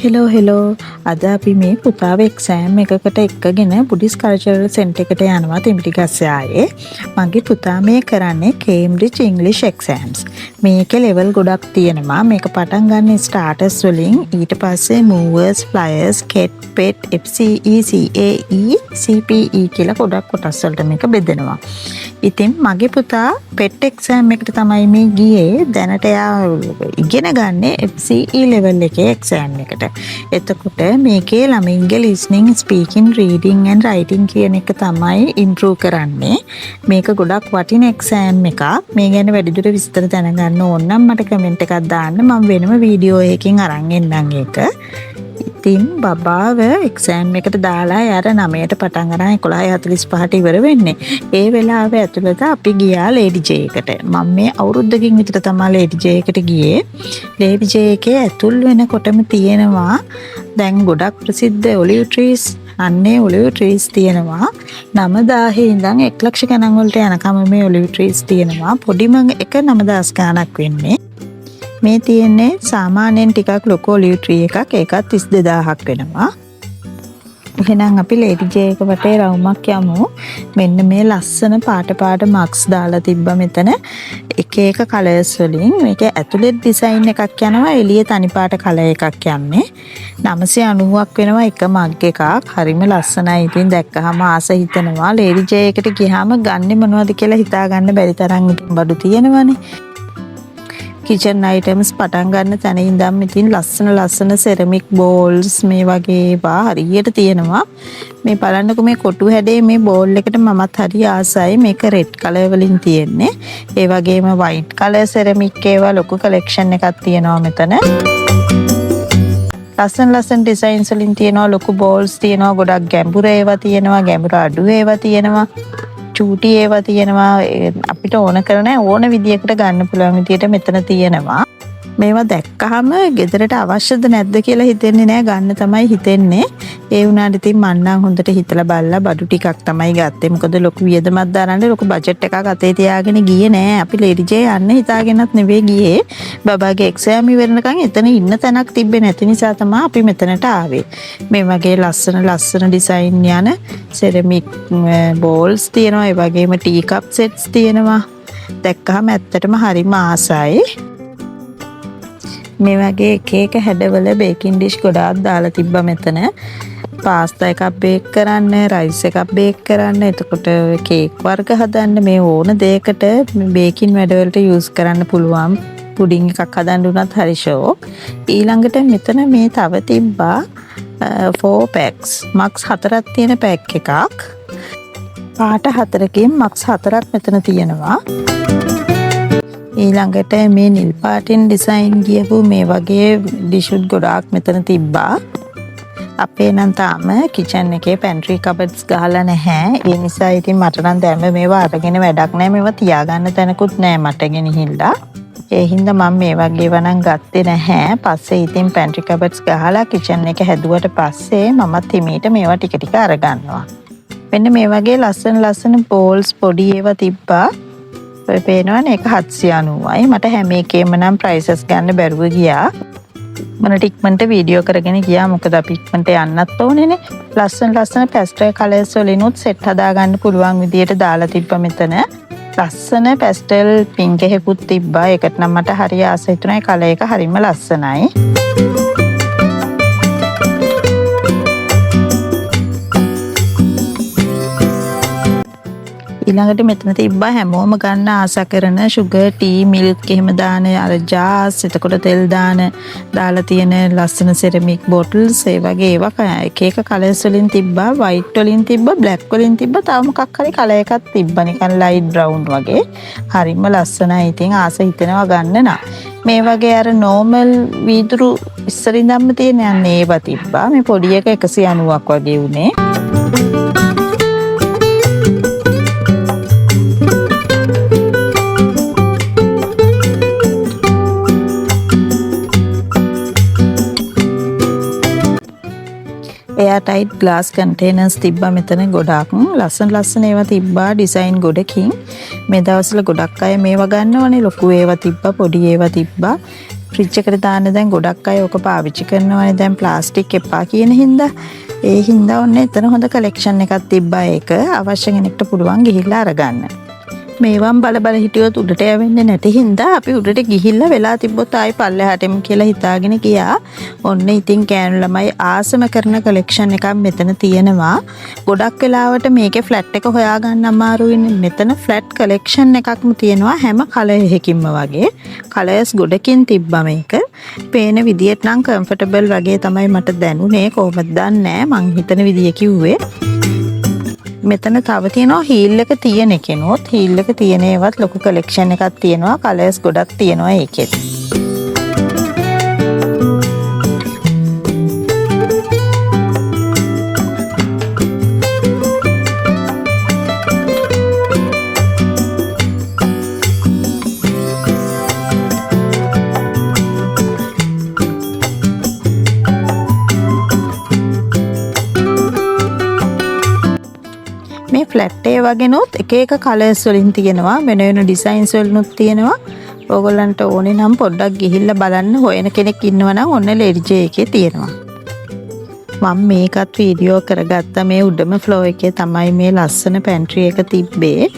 Hello අද අපි මේ පුතාව එක්සෑම් එකකට එක්කගෙන බුඩිස් කල්චරල් සෙන්ටර් එකට යනවා තිඹිටිගස්සේ ආයේ. මගේ පුතා මේ කරන්නේ කේම්බ්‍රිජ් ඉංග්‍රීසි එක්සෑම්ස්. මේකේ ලෙවල් ගොඩක් තියෙනවා. මේක පටන් ගන්න ස්ටාර්ටර්ස් වලින් ඊට පස්සේ මූවර්ස්, ෆ්ලයර්ස්, කෙට්, පෙට්, FCE, CAE, CPE කියලා ගොඩක් කොටස් වලට මේක බෙදෙනවා. ඉතින් මගේ පුතා පෙට් එක්සෑම් එකට තමයි මේ ගියේ. දැනට එයා ඉගෙන ගන්නේ FCE ලෙවල් එකේ එක්සෑම් එකට. එතකොට මේකේ ළමයින්ගේ listening, speaking, reading and writing කියන එක තමයි improve කරන්නේ. මේක ගොඩක් වටින එක්සෑම් එකක්. මේ ගැන වැඩිදුර විස්තර දැනගන්න ඕන නම් මට කමෙන්ට් එකක් දාන්න. මම වෙනම වීඩියෝ එකකින් අරන් එන්නම් ඒක. ඉතින් බබාව එක්සෑම් එකට දාලා යාර 9ට පටන් අරන් 11:45ට ඉවර වෙන්නේ. ඒ වෙලාව ඇතුළත අපි ගියා ලේඩි ජේ එකට. මම මේ අවුරුද්දකින් විතර තමයි ලේඩි ජේ එකට ගියේ. ලේඩි ජේ එකේ ඇතුල් වෙනකොටම තියෙනවා දැන් ගොඩක් ප්‍රසිද්ධ ඔලිව් ට්‍රීස්. අන්නේ ඔලිව් ට්‍රීස් තියෙනවා 9000 ඉඳන් 1 ලක්ෂ ගණන් වලට යනකම් මේ ඔලිව් ට්‍රීස් තියෙනවා. පොඩිම එක 9000 ගණනක් වෙන්නේ. මේ තියෙන්නේ සාමාන්‍යයෙන් ටිකක් ලොකු ඔලිව් ට්‍රී එකක්. ඒකත් 32000ක් වෙනවා. එහෙනම් අපි ලේඩි ජේ එක වටේ රවුමක් යමු. මෙන්න මේ ලස්සන පාට මාක්ස් දාලා තිබ්බා මෙතන. එක එක කලර්ස් වලින් මේකේ ඇතුලේ ඩිසයින් එකක් යනවා. එළියේ තනි පාට කලර් එකක් යන්නේ. 990ක් වෙනවා එක මග් එකක්. හරිම ලස්සනයි. ඉතින් දැක්කහම ආස හිතෙනවා. ලේඩි ජේ එකට ගියාම ගන්නෙ මොනවද කියලා හිතා ගන්න බැරි තරම් බඩු තියෙනවනේ. කිචන් අයිටම්ස් පටන් ගන්න තැන ඉඳන් ඉතින් ලස්සන සෙරමික් බෝල්ස් මේ වගේ ඒවා හරියට තියෙනවා. මේ බලන්නකො මේ කොටු හැඩේ මේ බෝල් එකට මමත් හරි ආසයි. මේක රෙඩ් කලර් වලින් තියෙන්නේ. ඒ වගේම වයිට් කලර් සෙරමික් ඒවා ලොකු කලෙක්ෂන් එකක් තියෙනවා මෙතන. ලස්සන ඩිසයින්ස් වලින් තියෙනවා. ලොකු බෝල්ස් තියෙනවා. ගොඩක් ගැඹුරු ඒවා තියෙනවා. ගැඹුරු අඩු ඒවා තියෙනවා. චූටි ඒවා තියෙනවා. අපිට ඕන කරන ඕන විදියකට ගන්න පුළුවන් විදියට මෙතන තියෙනවා. මේවා දැක්කහම ගෙදරට අවශ්‍යද නැද්ද කියලා හිතෙන්නේ නැහැ. ගන්න තමයි හිතෙන්නේ. ඒ වුණාට ඉතින් මං නම් හොඳට හිතලා බලලා බඩු ටිකක් තමයි ගත්තේ. මොකද ලොකු වියදමක් දාන්න ලොකු බජට් එකක් අතේ තියාගෙන ගියේ නෑ. අපි ලේඩි ජේ යන්න හිතාගෙනත් නෙවෙයි ගියේ. බබාගේ එක්සෑම් ඉවරනකන් එතන ඉන්න තැනක් තිබ්බේ නැති නිසා තමයි අපි මෙතනට ආවේ. මේ වගේ ලස්සන ඩිසයින් යන සෙරමික් බෝල්ස් තියෙනවා. ඒ වගේම ටී කප් සෙට්ස් තියෙනවා. දැක්කහම ඇත්තටම හරිම ආසයි. මේ වගේ එක හැඩවල බේකින් ඩිෂ් ගොඩාක් දාලා තිබ්බා මෙතන. පාස්තා එකක් බේක් කරන්න, රයිස් එකක් බේක් කරන්න, එතකොට කේක් වර්ග හදන්න, මේ ඕන දෙයකට බේකින් වැඩවලට යූස් කරන්න පුළුවන්. පුඩින් එකක් හදන්න උනත් හරි ෂෝක්. ඊළඟට මෙතන මේ තව තිබ්බා 4 packs. මක්ස් 4ක් තියෙන පැක් එකක්. පාට 4කින් මක්ස් 4ක් මෙතන තියෙනවා. ඊළඟට මේ නිල් පාටින් ඩිසයින් ගියපු මේ වගේ ඩිෂුත් ගොඩාක් මෙතන තිබ්බා. අපේ නම් තාම කිචන් එකේ පැන්ට්‍රි කබඩ්ස් ගහලා නැහැ. ඒ නිසා ඉතින් මට නම් දැන් මේවා අරගෙන වැඩක් නැහැ. මේවා තියාගන්න තැනකුත් නැහැ මට ගෙනහිල්ලා. ඒ හින්දා මම මේ වගේ වණන් ගත්තේ නැහැ. පස්සේ ඉතින් පැන්ට්‍රි කබඩ්ස් ගහලා කිචන් එක හැදුවට පස්සේ මමත් හිමීට මේවා ටික අරගන්නවා. මෙන්න මේ වගේ ලස්සන බෝල්ස් පොඩි ඒවා තිබ්බා. ඔය පේනවනේ ඒක 790යි. මට හැම එකේම නම් ප්‍රයිසස් ගන්න බැරුව ගියා. මම ටික්මන්ට වීඩියෝ කරගෙන ගියා. මොකද අපි ටික්මන්ට යන්නත් ඕනේනේ. ලස්සන පැස්ටල් කලර්ස් වලිනුත් සෙට් හදා ගන්න පුළුවන් විදියට දාලා තිබ්බා මෙතන. ලස්සන පැස්ටල් පින්ක් එකකුත් තිබ්බා. ඒකට නම් මට හරි ආස හිතුණා. ඒ කලර් එක හරිම ලස්සනයි. ඊළඟට මෙතන තිබ්බා හැමෝම ගන්න ආස කරන sugar, tea, milk එහෙම දාන අර ජාස්, එතකොට තෙල් දාලා තියෙන ලස්සන සෙරමික් බොටල්ස් ඒ වගේ ඒවා එක කලර්ස් වලින් තිබ්බා. white වලින් තිබ්බා, black වලින් තිබ්බා. තව මොකක් හරි කලර් එකක් තිබ්බා නිකන් light brown වගේ. හරිම ලස්සනයි. ඉතින් ආස හිතෙනවා ගන්න නා. මේ වගේ අර normal වීදුරු ඉස්සරින්දම්ම තියෙන යන්නේ ඒවා තිබ්බා. මේ පොඩි එක 190ක් වගේ උනේ. එයා ටයිට් ග්ලාස් කන්ටේනර්ස් තිබ්බා මෙතන ගොඩක්. ලස්සන ඒවා තිබ්බා ඩිසයින් ගොඩකින්. මේ දවස්වල ගොඩක් අය මේවා ගන්නවනේ. ලොකු ඒවා තිබ්බා, පොඩි ඒවා තිබ්බා. ෆ්‍රිජ් එකට දාන්න දැන් ගොඩක් අය ඕක පාවිච්චි කරනවානේ දැන් ප්ලාස්ටික් එපා කියන හින්දා. ඒ හින්දා ඔන්න එතන හොඳ කලෙක්ෂන් එකක් තිබ්බා. ඒක අවශ්‍ය කෙනෙක්ට පුළුවන් ගිහිල්ලා අරගන්න. මේවන් බල හිටියොත් උඩට යවෙන්නේ නැති හින්දා අපි උඩට ගිහිල්ලා වෙලා තිබ්බොත් ආයි පල්ලෙහාට එමු කියලා හිතාගෙන ගියා. ඔන්න ඉතින් කෑනු ළමයි ආසම කරන කලෙක්ෂන් එකක් මෙතන තියෙනවා. ගොඩක් වෙලාවට මේකේ ෆ්ලැට් එක හොයාගන්න අමාරුයිනේ. මෙතන ෆ්ලැට් කලෙක්ෂන් එකක්ම තියෙනවා හැම කලර් එකකින්ම වගේ. කලර්ස් ගොඩකින් තිබ්බා මේක. පේන විදියට නම් කම්ෆර්ටබල් වගේ තමයි මට දැනුනේ. කොහොමද දන්නේ මං හිතන විදිය කිව්වේ. මෙතන තව තියෙනවා හීල් එක තියෙන කෙනොත් හීල් එක තියෙන ඒවත් ලොකු කලෙක්ෂන් එකක් තියෙනවා. කලර්ස් ගොඩක් තියෙනවා ඒකෙත්. මේ ෆ්ලැට් ඒ වගේනොත් එක එක කලර්ස් වලින් තියෙනවා. වෙන වෙන ඩිසයින්ස් වලිනුත් තියෙනවා. ඕගොල්ලන්ට ඕනේ නම් පොඩ්ඩක් ගිහිල්ලා බලන්න. හොයන කෙනෙක් ඉන්නවා නම් ඔන්න ලේඩි ජේ එකේ තියෙනවා. මම මේකත් වීඩියෝ කරගත්තා. මේ උඩම ෆ්ලෝ එකේ තමයි මේ ලස්සන පැන්ට්‍රි එක තිබ්බේ.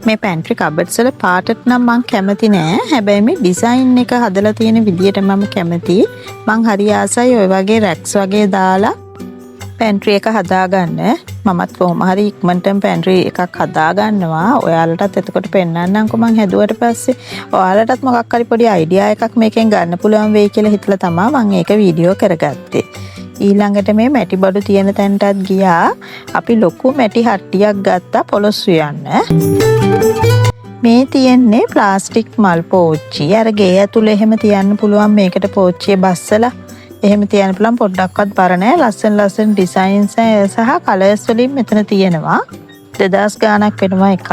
මේ පැන්ට්‍රි කබඩ්ස් වල පාටට නම් මම කැමති නෑ. හැබැයි මේ ඩිසයින් එක හදලා තියෙන විදියට මම කැමතියි. මං හරි ආසයි ඔය වගේ රැක්ස් වගේ දාලා පැන්ට්‍රි එක හදාගන්න. මමත් කොහොම හරි ඉක්මනටම පැන්ට්‍රි එකක් හදාගන්නවා. ඔයාලටත් එතකොට පෙන්නන්නම්කෝ මං හැදුවට පස්සේ. ඔයාලටත් මොකක් හරි පොඩි අයිඩියා එකක් මේකෙන් ගන්න පුළුවන් වෙයි කියලා හිතලා තමයි මං ඒක වීඩියෝ කරගත්තේ. ඊළඟට මේ මැටි බඩු තියෙන තැනටත් ගියා. අපි ලොකු මැටි හට්ටියක් ගත්තා පොලොස් උයන්න. මේ තියෙන්නේ ප්ලාස්ටික් මල් පෝච්චි. අර ගේ ඇතුලේ එහෙම තියන්න පුළුවන් මේකට පෝච්චිය බස්සලා. එහෙම තියන්න පුළුවන්. පොඩ්ඩක්වත් බර නැහැ. ලස්සන ඩිසයින්ස් සහ කලර්ස් වලින් මෙතන තියෙනවා. 2000 ගාණක් වෙනවා එකක්.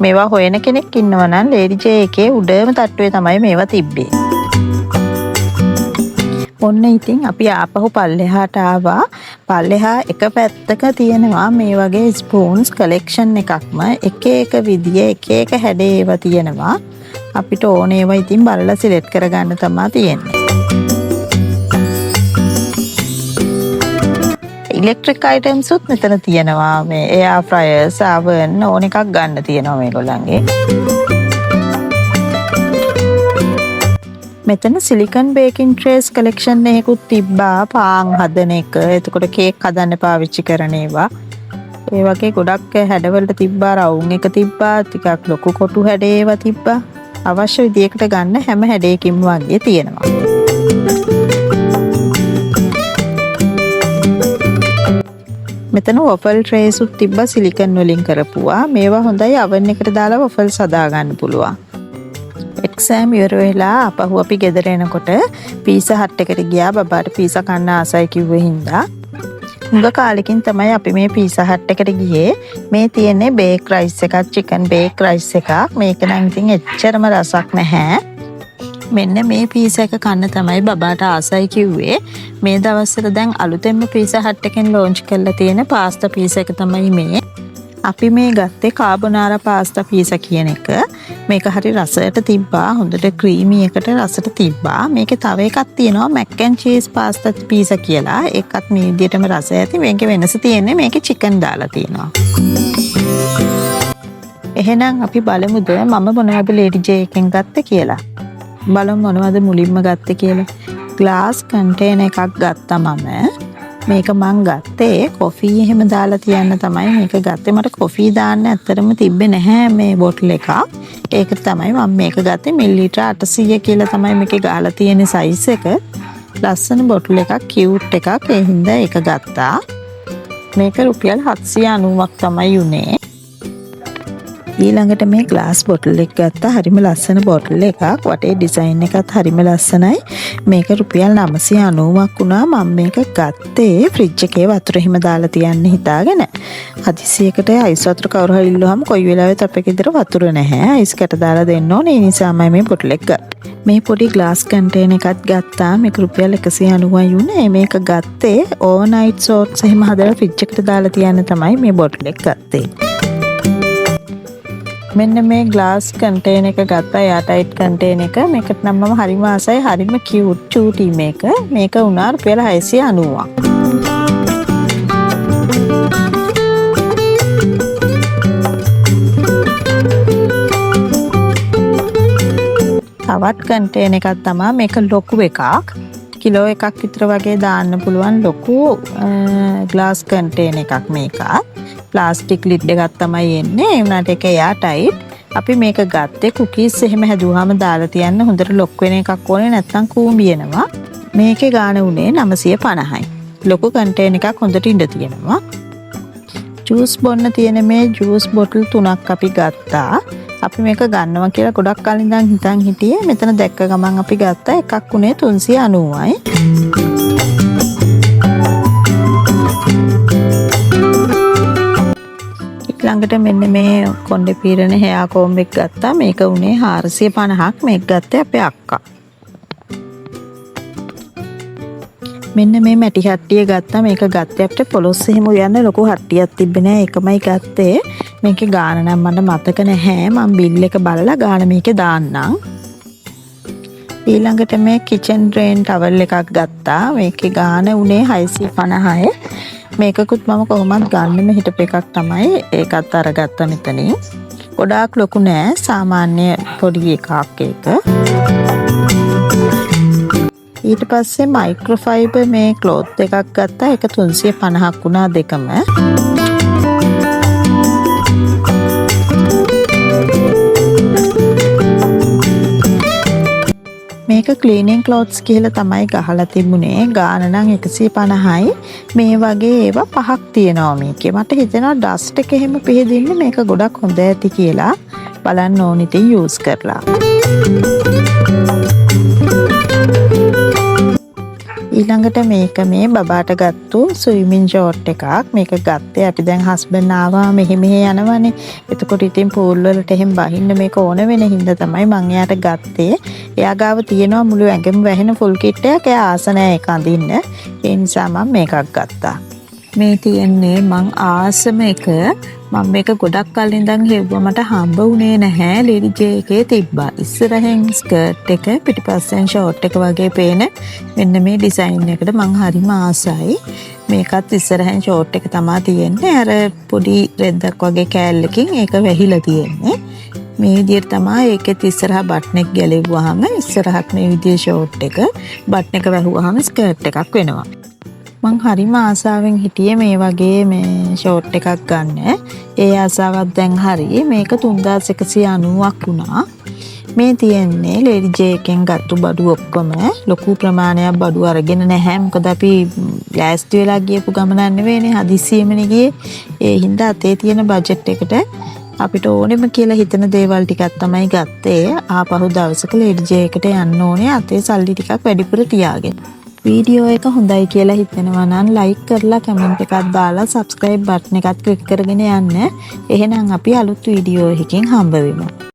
මේවා හොයන කෙනෙක් ඉන්නවා නම් ලේඩි ජේ එකේ උඩම තට්ටුවේ තමයි මේවා තිබ්බේ. ඔන්න ඉතින් අපි ආපහු පල්ලෙහාට ආවා. පල්ලෙහා එක පැත්තක තියෙනවා මේ වගේ ස්පූන්ස් කලෙක්ෂන් එකක්ම. එක එක විදිය එක එක හැඩේ ඒවා තියෙනවා. අපිට ඕන ඒවා ඉතින් බලලා සිලෙක්ට් කරගන්න තමයි තියෙන්නේ. ඉලෙක්ට්‍රික් අයිටම්ස් උත් මෙතන තියෙනවා. මේ එයාර් ෆ්‍රයර්ස්, oven ඕන එකක් ගන්න තියෙනවා මේගොල්ලන්ගේ. මෙතන සිලිකන් බේකින් ට්‍රේස් කලෙක්ෂන් එකකුත් තිබ්බා. පාන් හදන එක, එතකොට කේක් හදන්න පාවිච්චි කරන ඒවා. ඒ වගේ ගොඩක් හැඩවලට තිබ්බා. රවුම් එක තිබ්බා. ටිකක් ලොකු කොටු හැඩ ඒවා තිබ්බා. අවශ්‍ය විදියකට ගන්න හැම හැඩයකින්ම වගේ තියෙනවා. මෙතන වොෆල් ට්‍රේස් උත් තිබ්බා සිලිකන් වලින් කරපුවා. මේවා හොඳයි oven එකට දාලා වොෆල්ස් හදා ගන්න පුළුවන්. එක්සෑම් ඉවර වෙලා අපහු අපි ගෙදර එනකොට පීසා හට් එකට ගියා. බබාට පීසා කන්න ආසයි කිව්වේ හින්දා. හුඟ කාලෙකින් තමයි අපි මේ පීසා හට් එකට ගියේ. මේ තියෙන්නේ බේක් රයිස් එකක්, චිකන් බේක් රයිස් එකක්. මේක නම් ඉතින් එච්චරම රසක් නැහැ. මෙන්න මේ පීසා එක කන්න තමයි බබාට ආසයි කිව්වේ. මේ දවස්වල දැන් අලුතෙන්ම පීසා හට් එකෙන් ලොන්ච් කරලා තියෙන පාස්තා පීසා එක තමයි මේ. අපි මේ ගත්තේ කාබොනාරා පාස්තා පීසා කියන එක. මේක හරි රසයට තිබ්බා. හොඳට ක්‍රීමි එකට රසට තිබ්බා. මේකේ තව එකක් තියෙනවා Mac and cheese pasta pizza කියලා. ඒකත් මේ විදිහටම රස ඇති. මේකේ වෙනස තියෙන්නේ මේකේ චිකන් දාලා තියෙනවා. එහෙනම් අපි බලමුද මම මොනවද ලේඩි ජේ එකෙන් ගත්තේ කියලා. බලමු මොනවද මුලින්ම ගත්තේ කියලා. ග්ලාස් කන්ටේනර් එකක් ගත්තා මම. මේක මං ගත්තේ කොෆී එහෙම දාලා තියන්න තමයි මේක ගත්තේ. මට කොෆී දාන්න ඇත්තටම තිබ්බේ නැහැ මේ බොටල් එකක්. ඒක තමයි මම මේක ගත්තේ. මිලිලීටර 800 කියලා තමයි මේකේ ගහලා තියෙන සයිස් එක. ලස්සන බොටල් එකක්, කියුට් එකක්. ඒ හින්දා ඒක ගත්තා. මේක රුපියල් 790ක් තමයි උනේ. ඊළඟට මේ ග්ලාස් බොටල් එක ගත්තා. හරිම ලස්සන බොටල් එකක්. වටේ ඩිසයින් එකත් හරිම ලස්සනයි. මේක රුපියල් 990ක් වුණා. මම මේක ගත්තේ ෆ්‍රිජ් එකේ වතුර හිම දාලා තියන්න හිතාගෙන. හදිසියකට අයිස් වතුර කවුරු හරි ඉල්ලුවම කොයි වෙලාවෙත් අපේ ගෙදර වතුර නැහැ. අයිස් කැට දාලා දෙන්න ඕනේ. ඒ නිසාමයි මේ බොටල් එක ගත්තේ. මේ පොඩි ග්ලාස් කන්ටේනර් එකක් ගත්තා. මේක රුපියල් 190යි වුණේ. මේක ගත්තේ ඕවර්නයිට් සෝට්ස් එහෙම හදලා ෆ්‍රිජ් එකට දාලා තියන්න තමයි මේ බොටල් එක ගත්තේ. මෙන්න මේ ග්ලාස් කන්ටේනර් එක ගත්තා, එයාටයිට් කන්ටේනර් එක. මේකට නම් මම හරිම ආසයි, හරිම කියුට් චූටි මේක. මේක වුණා රුපියල් 690ක්. තවත් කන්ටේනර් එකක් තමයි මේක, ලොකු එකක්. කිලෝ එකක් විතර වගේ දාන්න පුළුවන් ලොකු ග්ලාස් කන්ටේනර් එකක් මේක. ප්ලාස්ටික් ලිඩ් එකක් තමයි එන්නේ. ඒ වුණාට ඒක එයාටයිට්. අපි මේක ගත්තේ කුකීස් එහෙම හැදුවාම දාලා තියන්න හොඳට ලොක් වෙන එකක් ඕනේ, නැත්නම් කූඹියනවා. මේකේ ගාණ උනේ 950යි. ලොකු කන්ටේනර් එකක් හොඳට ඉඳ තියෙනවා. ජූස් බොන්න තියෙන මේ ජූස් බොටල් 3ක් අපි ගත්තා. අපි මේක ගන්නවා කියලා ගොඩක් කලින් ඉඳන් හිතන් හිටියේ. මෙතන දැක්ක ගමන් අපි ගත්තා. එකක් උනේ 390යි. ළඟට මෙන්න මේ කොණ්ඩේ පීරන හෙයා කෝම්බ් එක ගත්තා. මේක උනේ 450ක්. මේක ගත්තේ අපේ අක්කා. මෙන්න මේ මැටි හට්ටිය ගත්තා. මේක ගත්තේ අපිට පොලොස් එහෙම උයන්න ලොකු හට්ටියක් තිබ්බේ නෑ. ඒකමයි ගත්තේ. මේකේ ගාණ නම් මට මතක නැහැ. මම බිල් එක බලලා ගාණ මේකේ දාන්නම්. ඊළඟට මේ කිචන් ඩ්‍රේන් ටවල් එකක් ගත්තා. මේකේ ගාණ උනේ 650යි. මේකකුත් මම කොහොමත් ගන්නෙම හිටපු එකක් තමයි. ඒකත් අරගත්තා මෙතනින්. ගොඩාක් ලොකු නෑ, සාමාන්‍ය පොඩි එකක් ඒක. ඊට පස්සේ මයික්‍රෝෆයිබර් මේ ක්ලොත් එකක් ගත්තා. ඒක 350ක් වුණා දෙකම. මේක ක්ලීනින් ක්ලොත්ස් කියලා තමයි ගහලා තිබුණේ. ගාන නම් 150යි. මේ වගේ ඒවා 5ක් තියෙනවා මේකේ. මට හිතෙනවා ඩස්ට් එක එහෙම පිහදින්න මේක ගොඩක් හොඳ ඇති කියලා. බලන්න ඕනි ඉතින් යූස් කරලා. ඊළඟට මේක මේ බබාට ගත්තු ස්විමින් ෂෝට් එකක්. මේක ගත්තේ අපි දැන් හස්බන්ඩ් ආවා මෙහෙ යනවනේ. එතකොට ඉතින් පූල් වලට එහෙම බහින්න මේක ඕන වෙන හින්දා තමයි මං එයාට ගත්තේ. එයා ගාව තියෙනවා මුළු ඇඟම වැහෙන ෆුල් කිට් එකක්. එයා ආස නැහැ ඒක අඳින්න. ඒ නිසා මම මේකක් ගත්තා. මේ තියෙන්නේ මං ආසම එක. මම මේක ගොඩක් කලින් ඉඳන් හෙව්වා. මට හම්බ වුණේ නැහැ. ලේඩි ජේ එකේ තිබ්බා. ඉස්සරහෙන් ස්කර්ට් එක, පිටිපස්සෙන් ෂෝට් එක වගේ පේන මෙන්න මේ ඩිසයින් එකට මං හරිම ආසයි. මේකත් ඉස්සරහෙන් ෂෝට් එක තමයි තියෙන්නේ. අර පොඩි රෙද්දක් වගේ කෑල්ලකින් ඒක වැහිලා තියෙන්නේ. මේ විදිහට තමයි ඒකෙත් ඉස්සරහා බටන් එක ගැලෙව්වහම ඉස්සරහට මේ විදිහේ ෂෝට් එක, බටන් එක වැහුවාම ස්කර්ට් එකක් වෙනවා. මං හරිම ආසාවෙන් හිටියේ මේ වගේ මේ ෂෝට් එකක් ගන්න. ඒ ආසාවත් දැන් හරි. මේක 3190ක් වුණා. මේ තියෙන්නේ ලේඩි ජේ එකෙන් ගත්තු බඩු ඔක්කොම. ලොකු ප්‍රමාණයක් බඩු අරගෙන නැහැ. මොකද අපි ලෑස්ති වෙලා ගියපු ගමනක් නෙවෙයිනේ, හදිස්සියෙමනේ ගියේ. ඒ හින්දා අතේ තියෙන බජට් එකට අපිට ඕනෙම කියලා හිතන දේවල් ටිකක් තමයි ගත්තේ. ආපහු දවසක ලේඩි ජේ එකට යන්න ඕනේ අතේ සල්ලි ටිකක් වැඩිපුර තියාගෙන. වීඩියෝ එක හොඳයි කියලා හිතෙනවා නම් ලයික් කරලා කමෙන්ට් එකක් දාලා සබ්ස්ක්‍රයිබ් බටන් එකත් ක්ලික් කරගෙන යන්න. එහෙනම් අපි අලුත් වීඩියෝ එකකින් හම්බ වෙමු.